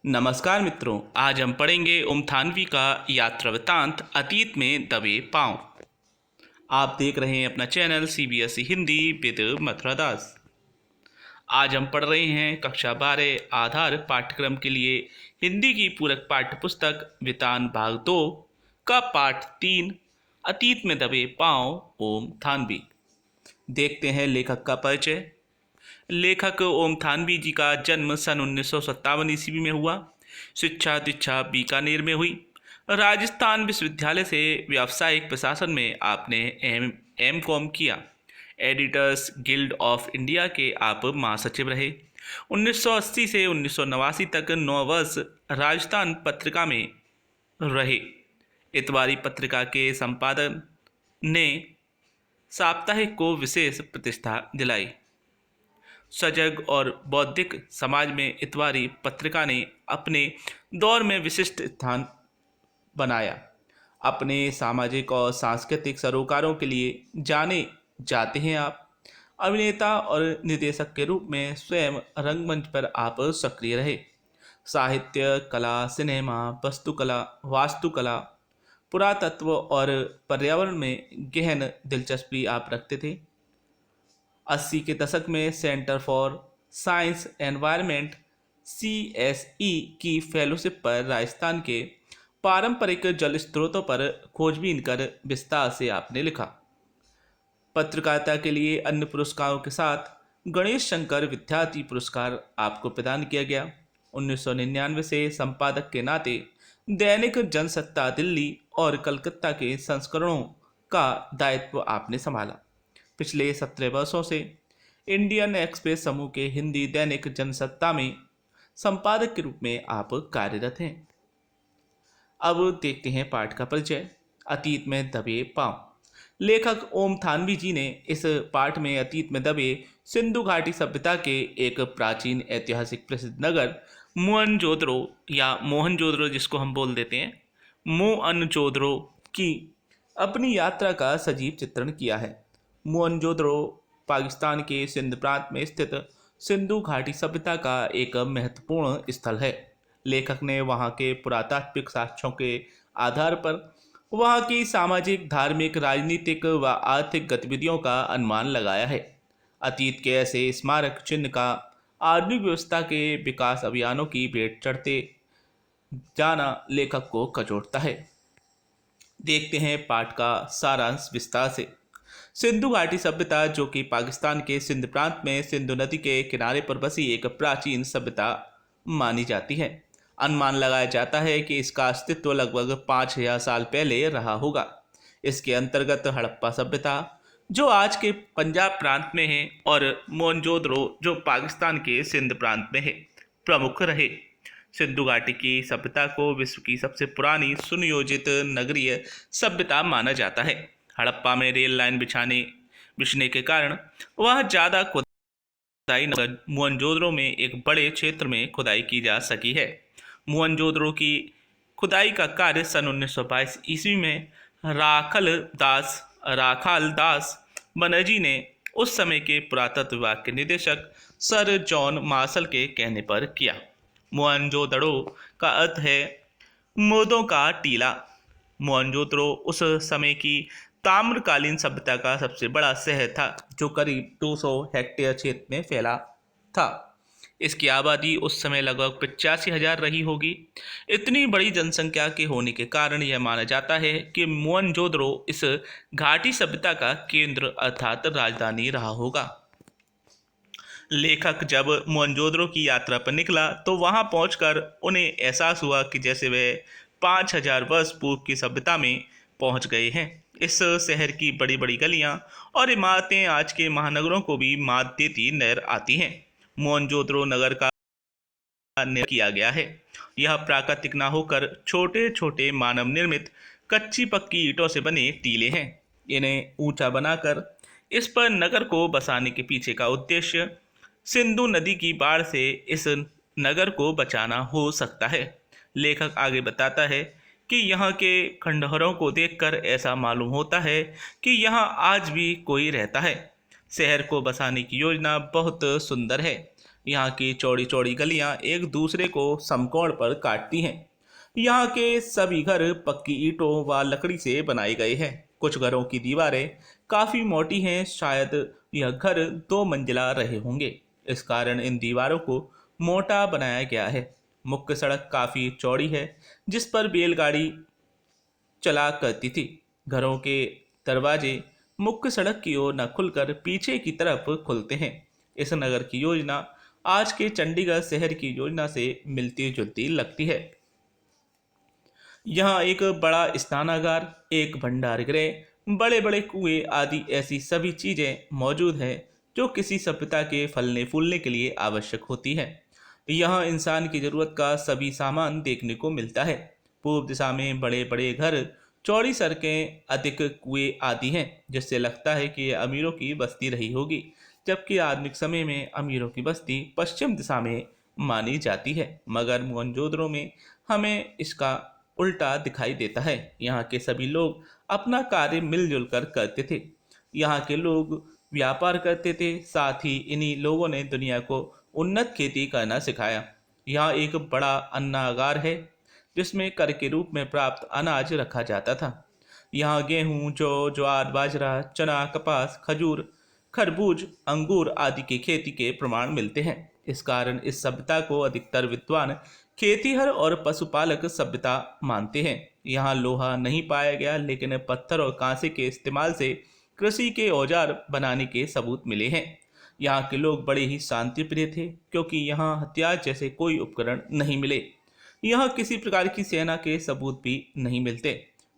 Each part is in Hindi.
नमस्कार मित्रों, आज हम पढ़ेंगे उमथानवी का यात्रा वृत्तांत अतीत में दबे पांव। आप देख रहे हैं अपना channel CBSE Hindi with Mathura Das. आज हम पढ़ रहे हैं कक्षा 12 आधार पाठ्यक्रम के लिए हिंदी की पूरक पाठ्य पुस्तक वितान भाग 2 का पाठ 3 अतीत में दबे पांव उमथानवी। देखते हैं लेखक का परिचय। लेखक ओमथानवी जी का जन्म सन 1957 ईस्वी में हुआ। शिक्षा दीक्षा बीकानेर में हुई। राजस्थान विश्वविद्यालय से व्यावसायिक प्रशासन में आपने एम.कॉम किया। एडिटर्स गिल्ड ऑफ इंडिया के आप महासचिव रहे। 1980 से 1989 तक 9 वर्ष राजस्थान पत्रिका में रहे। इतवारी पत्रिका के संपादन ने साप्ताहिक को विशेष प्रतिष्ठा दिलाई। सजग और बौद्धिक समाज में इतवारी पत्रिका ने अपने दौर में विशिष्ट स्थान बनाया। अपने सामाजिक और सांस्कृतिक सरोकारों के लिए जाने जाते हैं आप। अभिनेता और निर्देशक के रूप में स्वयं रंगमंच पर आप सक्रिय रहे। साहित्य, कला, सिनेमा, वस्तुकला, वास्तुकला, पुरातत्व और पर्यावरण में गहन दिलचस्पी आप रखते थे। 80 के दशक में centre for science environment CSE की फेलोशिप पर राजस्थान के पारंपरिक जल स्रोतों पर खोजबीन कर विस्तार से आपने लिखा। पत्रकारिता के लिए अन्य पुरस्कारों के साथ गणेश शंकर विद्यार्थी पुरस्कार आपको प्रदान किया गया। 1999 से संपादक के नाते दैनिक जनसत्ता दिल्ली और कलकत्ता के संस्करणों का दायित्व आपने संभाला। पिछले 17 वर्षों से इंडियन एक्सप्रेस समूह के हिंदी दैनिक जनसत्ता में संपादक के रूप में आप कार्यरत हैं। अब देखते हैं पाठ का परिचय। अतीत में दबे पांव। लेखक ओमथानवी जी ने इस पाठ में अतीत में दबे सिंधु घाटी सभ्यता के एक प्राचीन ऐतिहासिक प्रसिद्ध नगर मोहनजोदड़ो या मोहनजोदड़ो जिसको हम बोल देते हैं मोहनजोदड़ो की अपनी यात्रा का सजीव चित्रण किया है। मोहनजोदड़ो पाकिस्तान के सिंध प्रांत में स्थित सिंधु घाटी सभ्यता का एक महत्वपूर्ण स्थल है। लेखक ने वहां के पुरातात्विक साक्ष्यों के आधार पर वहां की सामाजिक, धार्मिक, राजनीतिक व आर्थिक गतिविधियों का अनुमान लगाया है। अतीत के ऐसे स्मारक चिन्ह का आधुनिक व्यवस्था के विकास अभियानों की भेंट चढ़ते जाना लेखक को कचोटता है। देखते हैं पाठ का सारांश विस्तार से। सिंधु घाटी सभ्यता, जो कि पाकिस्तान के सिंध प्रांत में सिंधु नदी के किनारे पर बसी एक प्राचीन सभ्यता मानी जाती है। अनुमान लगाया जाता है कि इसका अस्तित्व लगभग 5000 साल पहले रहा होगा। इसके अंतर्गत हड़प्पा सभ्यता, जो आज के पंजाब प्रांत में है, और मोहनजोदड़ो, जो पाकिस्तान के सिंध प्रांत में है, प्रमुख रहे। सिंधु घाटी की सभ्यता को विश्व की सबसे पुरानी सुनियोजित नगरीय सभ्यता माना जाता है। हड़प्पा में रेल लाइन बिछने के कारण वहाँ ज़्यादा खुदाई मोहनजोदड़ो में एक बड़े क्षेत्र में खुदाई की जा सकी है। मोहनजोदड़ो की खुदाई का कार्य सन 1922 ईस्वी में राखाल दास बनर्जी ने उस समय के पुरातत्व विभाग के निदेशक सर जॉन मार्शल के कहने पर किया। मोहनजोदड़ो का अर्थ है मुर्दों का टीला। मोहनजोदड़ो उस समय की ताम्रकालीन सभ्यता का सबसे बड़ा शहर था, जो करीब 200 हेक्टेयर क्षेत्र में फैला था। इसकी आबादी उस समय लगभग 85,000 रही होगी। इतनी बड़ी जनसंख्या के होने के कारण यह माना जाता है कि मोहनजोदड़ो इस घाटी सभ्यता का केंद्र अर्थात राजधानी रहा होगा। लेखक जब मोहनजोदड़ो की यात्रा पर निकला तो वहां पहुंचकर उन्हें एहसास हुआ कि जैसे वे 5000 वर्ष पूर्व की सभ्यता में पहुंच गए हैं। इस शहर की बड़ी बड़ी गलियां और इमारतें आज के महानगरों को भी मात देती नजर आती हैं। मोहनजोदड़ो नगर का निर्माण किया गया है। यह प्राकृतिक न होकर छोटे छोटे मानव निर्मित कच्ची पक्की ईंटों से बने टीले हैं। इन्हें ऊंचा बनाकर इस पर नगर को बसाने के पीछे का उद्देश्य सिंधु नदी की बाढ़ से इस नगर को बचाना हो सकता है। लेखक आगे बताता है कि यहाँ के खंडहरों को देखकर ऐसा मालूम होता है कि यहाँ आज भी कोई रहता है। शहर को बसाने की योजना बहुत सुंदर है। यहाँ की चौड़ी चौड़ी गलियाँ एक दूसरे को समकोण पर काटती हैं। यहाँ के सभी घर पक्की ईंटों व लकड़ी से बनाए गए हैं। कुछ घरों की दीवारें काफ़ी मोटी हैं, शायद यह घर 2 मंजिला रहे होंगे। इस कारण इन दीवारों को मोटा बनाया गया है। मुख्य सड़क काफ़ी चौड़ी है, जिस पर बैलगाड़ी चला करती थी। घरों के दरवाजे मुख्य सड़क की ओर न खुलकर पीछे की तरफ खुलते हैं। इस नगर की योजना आज के चंडीगढ़ शहर की योजना से मिलती जुलती लगती है। यहाँ एक बड़ा स्नानागार, एक भंडार गृह, बड़े बड़े कुएं आदि ऐसी सभी चीजें मौजूद हैं जो किसी सभ्यता के फलने फूलने के लिए आवश्यक होती है। यहाँ इंसान की जरूरत का सभी सामान देखने को मिलता है। पूर्व दिशा में बड़े बड़े घर, चौड़ी सड़कें, अधिक कुएं आदि हैं, जिससे लगता है कि यह अमीरों की बस्ती रही होगी, जबकि आधुनिक समय में अमीरों की बस्ती पश्चिम दिशा में मानी जाती है। मगर मोहनजोदड़ो में हमें इसका उल्टा दिखाई देता है। यहाँ के सभी लोग अपना कार्य मिलजुल कर करते थे। यहाँ के लोग व्यापार करते थे, साथ ही इन्हीं लोगों ने दुनिया को उन्नत खेती करना सिखाया। यहाँ एक बड़ा अन्नागार है, जिसमें कर के रूप में प्राप्त अनाज रखा जाता था। यहाँ गेहूं, जौ, ज्वार, बाजरा, चना, कपास, खजूर, खरबूज, अंगूर आदि की खेती के प्रमाण मिलते हैं। इस कारण इस सभ्यता को अधिकतर विद्वान खेतीहर और पशुपालक सभ्यता मानते हैं। यहाँ लोहा नहीं पाया गया, लेकिन पत्थर और कांसे के इस्तेमाल से कृषि के औजार बनाने के सबूत मिले हैं। यहाँ के लोग बड़े ही शांति प्रिय थे, क्योंकि यहाँ हथियार जैसे कोई उपकरण नहीं मिले। यहाँ किसी प्रकार की सेना के सबूत भी नहीं मिलते।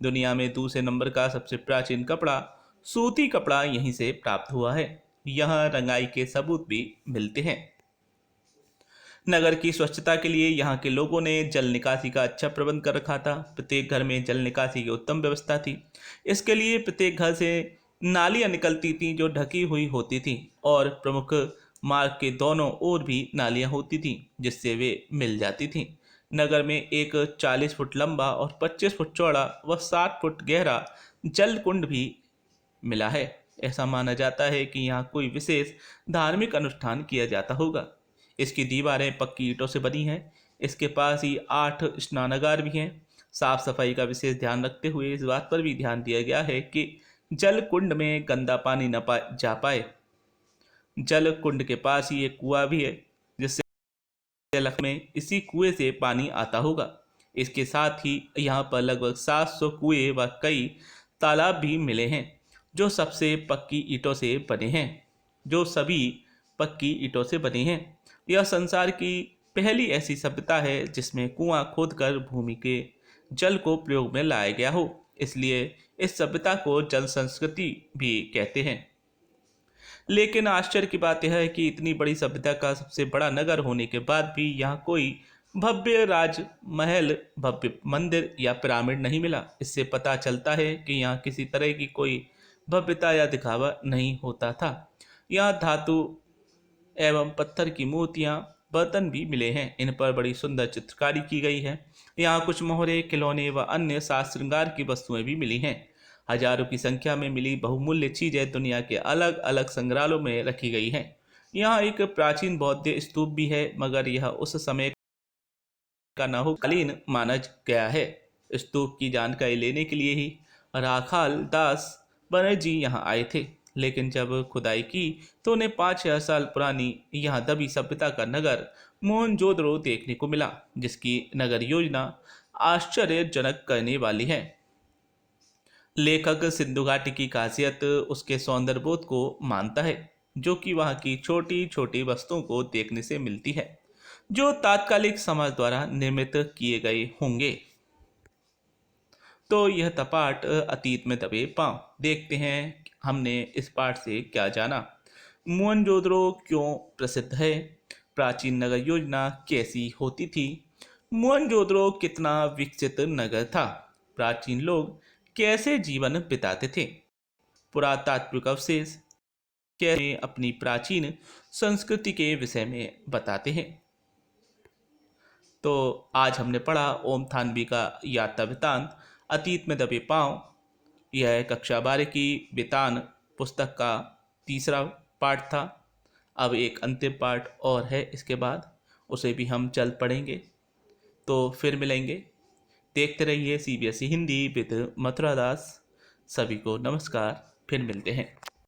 दुनिया में दूसरे नंबर का सबसे प्राचीन कपड़ा सूती कपड़ा यहीं से प्राप्त हुआ है। यहाँ रंगाई के सबूत भी मिलते हैं। नगर की स्वच्छता के लिए यहाँ के लोगों ने जल निकासी का अच्छा प्रबंध कर रखा था। प्रत्येक घर में जल निकासी की उत्तम व्यवस्था थी। इसके लिए प्रत्येक घर से नालियाँ निकलती थीं जो ढकी हुई होती थीं, और प्रमुख मार्ग के दोनों ओर भी नालियाँ होती थीं जिससे वे मिल जाती थीं। नगर में एक 40 फुट लंबा और 25 फुट चौड़ा व 60 फुट गहरा जल कुंड भी मिला है। ऐसा माना जाता है कि यहाँ कोई विशेष धार्मिक अनुष्ठान किया जाता होगा। इसकी दीवारें पक्की ईंटों से बनी हैं। इसके पास ही 8 स्नानागार भी हैं। साफ सफाई का विशेष ध्यान रखते हुए इस बात पर भी ध्यान दिया गया है कि जल कुंड में गंदा पानी न जा पाए। जल कुंड के पास ही एक कुआं भी है, जिससे जलक में इसी कुएं से पानी आता होगा। इसके साथ ही यहाँ पर लगभग 700 कुएं व कई तालाब भी मिले हैं, जो सबसे पक्की ईंटों से बने हैं जो सभी पक्की ईंटों से बने हैं। यह संसार की पहली ऐसी सभ्यता है जिसमें कुआं खोदकर भूमि के जल को प्रयोग में लाया गया हो। इसलिए इस सभ्यता को जल संस्कृति भी कहते हैं। लेकिन आश्चर्य की बात यह है कि इतनी बड़ी सभ्यता का सबसे बड़ा नगर होने के बाद भी यहाँ कोई भव्य राजमहल, भव्य मंदिर या पिरामिड नहीं मिला। इससे पता चलता है कि यहाँ किसी तरह की कोई भव्यता या दिखावा नहीं होता था। यहाँ धातु एवं पत्थर की मूर्तियाँ, बर्तन भी मिले हैं। इन पर बड़ी सुंदर चित्रकारी की गई है। यहाँ कुछ मोहरे, खिलौने व अन्य साज श्रृंगार की वस्तुएं भी मिली हैं। हजारों की संख्या में मिली बहुमूल्य चीजें दुनिया के अलग अलग संग्रहालयों में रखी गई हैं। यहाँ एक प्राचीन बौद्ध स्तूप भी है, मगर यह उस समय का नहुकालीन माना गया है। स्तूप की जानकारी लेने के लिए ही राखाल दास बनर्जी यहाँ आए थे, लेकिन जब खुदाई की तो उन्हें 5000 साल पुरानी यहाँ दबी सभ्यता का नगर मोहनजोदड़ो देखने को मिला, जिसकी नगर योजना आश्चर्यजनक करने वाली है। लेखक सिंधु घाटी की खासियत उसके सौंदर्यबोध को मानता है, जो कि वहाँ की छोटी छोटी वस्तुओं को देखने से मिलती है, जो तात्कालिक समाज द्वारा निर्मित किए गए होंगे। तो यह था पाठ अतीत में दबे पांव। देखते हैं हमने इस पाठ से क्या जाना। मोहनजोदड़ो क्यों प्रसिद्ध है? प्राचीन नगर योजना कैसी होती थी? मोहनजोदड़ो कितना विकसित नगर था? प्राचीन लोग कैसे जीवन बिताते थे? पुरातात्विक अवशेष कैसे अपनी प्राचीन संस्कृति के विषय में बताते हैं। तो आज हमने पढ़ा ओम थानवी का यात्रा वृत्तांत अतीत में दबे पांव। यह कक्षा 12 की वेतान पुस्तक का तीसरा पाठ था। अब एक अंतिम पार्ट और है इसके बाद, उसे भी हम जल्द पढ़ेंगे। तो फिर मिलेंगे। देखते रहिए CBSE हिंदी विद मथुरा दास। सभी को नमस्कार, फिर मिलते हैं।